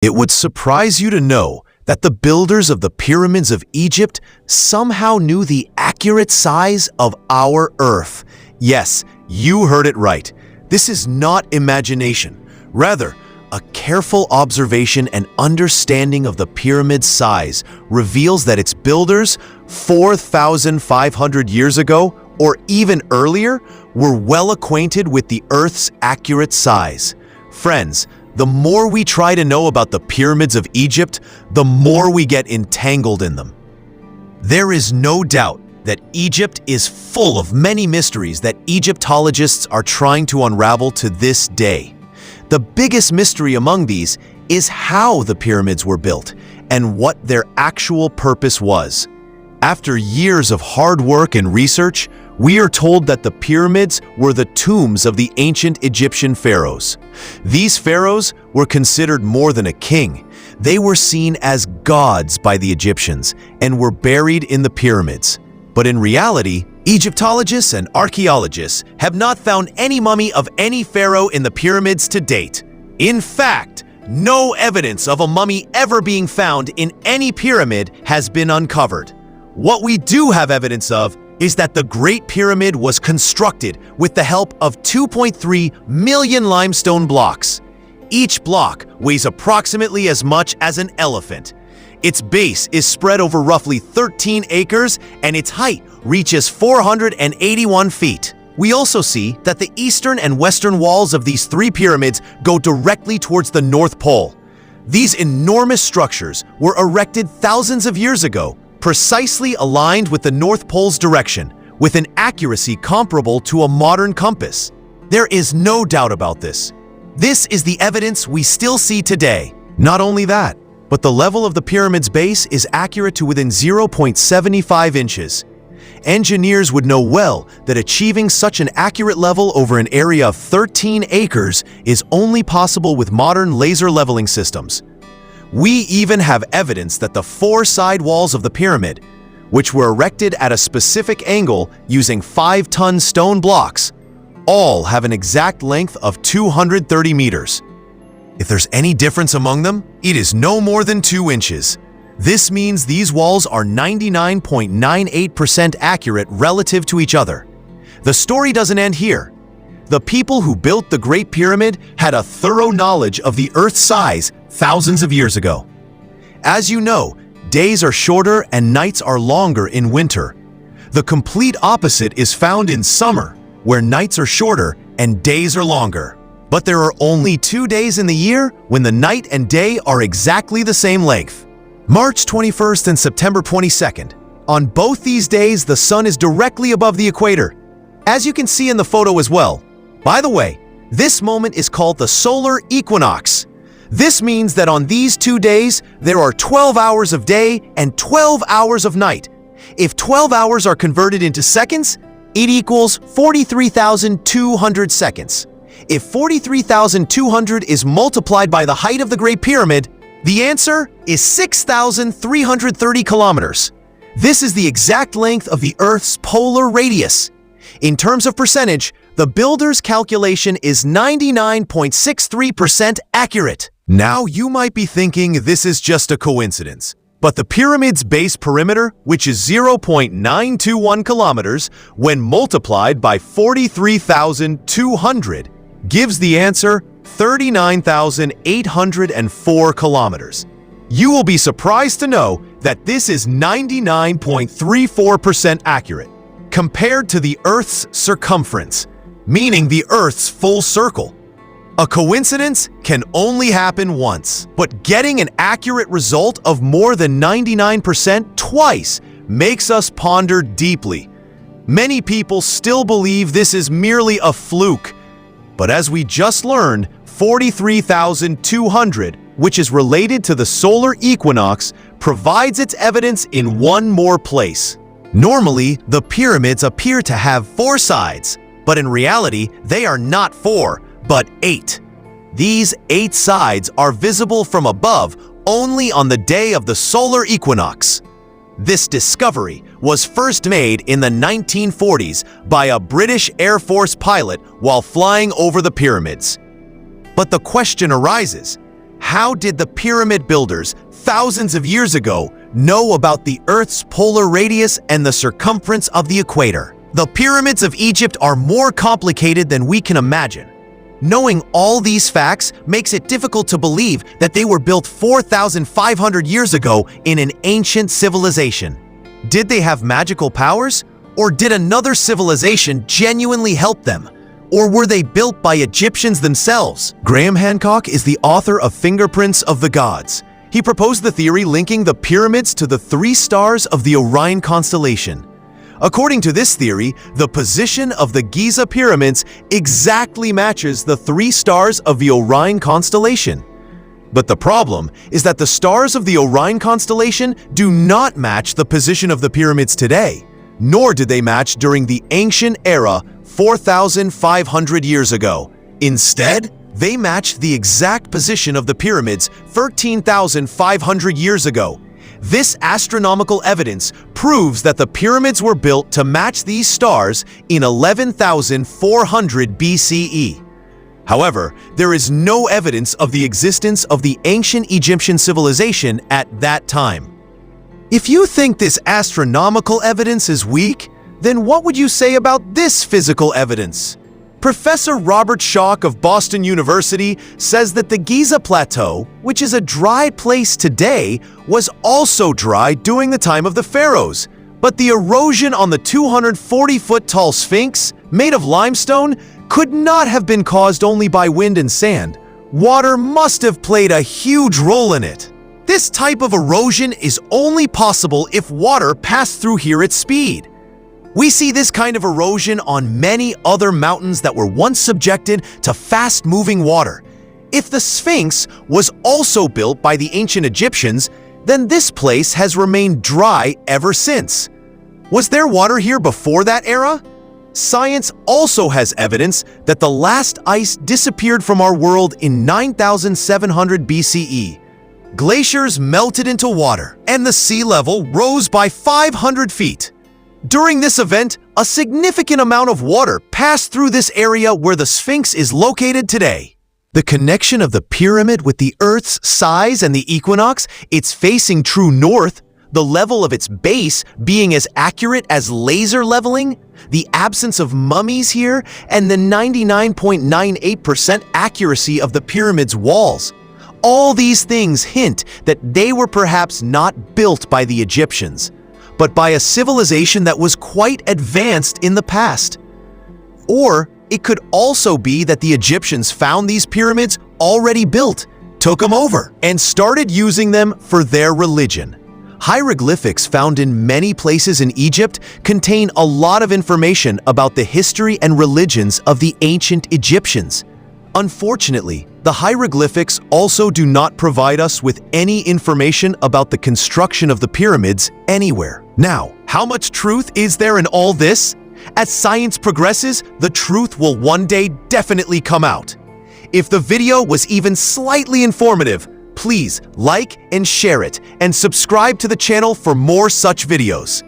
It would surprise you to know that the builders of the pyramids of Egypt somehow knew the accurate size of our Earth. Yes, you heard it right. This is not imagination. Rather, a careful observation and understanding of the pyramid's size reveals that its builders, 4,500 years ago, or even earlier, were well acquainted with the Earth's accurate size. Friends, the more we try to know about the pyramids of Egypt, the more we get entangled in them. There is no doubt that Egypt is full of many mysteries that Egyptologists are trying to unravel to this day. The biggest mystery among these is how the pyramids were built and what their actual purpose was. After years of hard work and research, we are told that the pyramids were the tombs of the ancient Egyptian pharaohs. These pharaohs were considered more than a king. They were seen as gods by the Egyptians and were buried in the pyramids. But in reality, Egyptologists and archaeologists have not found any mummy of any pharaoh in the pyramids to date. In fact, no evidence of a mummy ever being found in any pyramid has been uncovered. What we do have evidence of is that the Great Pyramid was constructed with the help of 2.3 million limestone blocks. Each block weighs approximately as much as an elephant. Its base is spread over roughly 13 acres and its height reaches 481 feet. We also see that the eastern and western walls of these three pyramids go directly towards the North Pole. These enormous structures were erected thousands of years ago, precisely aligned with the North Pole's direction, with an accuracy comparable to a modern compass. There is no doubt about this. This is the evidence we still see today. Not only that, but the level of the pyramid's base is accurate to within 0.75 inches. Engineers would know well that achieving such an accurate level over an area of 13 acres is only possible with modern laser leveling systems. We even have evidence that the four side walls of the pyramid, which were erected at a specific angle using 5-ton stone blocks, all have an exact length of 230 meters. If there's any difference among them, it is no more than 2 inches. This means these walls are 99.98% accurate relative to each other. The story doesn't end here. The people who built the Great Pyramid had a thorough knowledge of the Earth's size thousands of years ago. As you know, days are shorter and nights are longer in winter. The complete opposite is found in summer, where nights are shorter and days are longer. But there are only 2 days in the year when the night and day are exactly the same length. March 21st and September 22nd. On both these days, the sun is directly above the equator, as you can see in the photo as well. By the way, this moment is called the solar equinox. This means that on these 2 days, there are 12 hours of day and 12 hours of night. If 12 hours are converted into seconds, it equals 43,200 seconds. If 43,200 is multiplied by the height of the Great Pyramid, the answer is 6,330 kilometers. This is the exact length of the Earth's polar radius. In terms of percentage, the builder's calculation is 99.63% accurate. Now you might be thinking this is just a coincidence. But the pyramid's base perimeter, which is 0.921 kilometers, when multiplied by 43,200, gives the answer 39,804 kilometers. You will be surprised to know that this is 99.34% accurate compared to the Earth's circumference, meaning the Earth's full circle. A coincidence can only happen once, but getting an accurate result of more than 99% twice makes us ponder deeply. Many people still believe this is merely a fluke, but as we just learned, 43,200, which is related to the solar equinox, provides its evidence in one more place. Normally, the pyramids appear to have 4 sides, but in reality, they are not 4, but 8. These 8 sides are visible from above only on the day of the solar equinox. This discovery was first made in the 1940s by a British Air Force pilot while flying over the pyramids. But the question arises, How did the pyramid builders, thousands of years ago, know about the Earth's polar radius and the circumference of the equator? The pyramids of Egypt are more complicated than we can imagine. Knowing all these facts makes it difficult to believe that they were built 4,500 years ago in an ancient civilization. Did they have magical powers? Or did another civilization genuinely help them? Or were they built by Egyptians themselves? Graham Hancock is the author of Fingerprints of the Gods. He proposed the theory linking the pyramids to the 3 stars of the Orion constellation. According to this theory, the position of the Giza pyramids exactly matches the 3 stars of the Orion constellation. But the problem is that the stars of the Orion constellation do not match the position of the pyramids today, nor did they match during the ancient era 4,500 years ago. Instead, they matched the exact position of the pyramids 13,500 years ago. This astronomical evidence proves that the pyramids were built to match these stars in 11,400 BCE. However, there is no evidence of the existence of the ancient Egyptian civilization at that time. If you think this astronomical evidence is weak, then what would you say about this physical evidence? Professor Robert Schoch of Boston University says that the Giza Plateau, which is a dry place today, was also dry during the time of the pharaohs. But the erosion on the 240-foot-tall Sphinx, made of limestone, could not have been caused only by wind and sand. Water must have played a huge role in it. This type of erosion is only possible if water passed through here at speed. We see this kind of erosion on many other mountains that were once subjected to fast-moving water. If the Sphinx was also built by the ancient Egyptians, then this place has remained dry ever since. Was there water here before that era? Science also has evidence that the last ice disappeared from our world in 9,700 BCE. Glaciers melted into water, and the sea level rose by 500 feet. During this event, a significant amount of water passed through this area where the Sphinx is located today. The connection of the pyramid with the Earth's size and the equinox, its facing true north, the level of its base being as accurate as laser leveling, the absence of mummies here, and the 99.98% accuracy of the pyramid's walls. All these things hint that they were perhaps not built by the Egyptians, but by a civilization that was quite advanced in the past. Or it could also be that the Egyptians found these pyramids already built, took them over, and started using them for their religion. Hieroglyphics found in many places in Egypt contain a lot of information about the history and religions of the ancient Egyptians. Unfortunately, the hieroglyphics also do not provide us with any information about the construction of the pyramids anywhere. Now, how much truth is there in all this? As science progresses, the truth will one day definitely come out. If the video was even slightly informative, please like and share it, and subscribe to the channel for more such videos.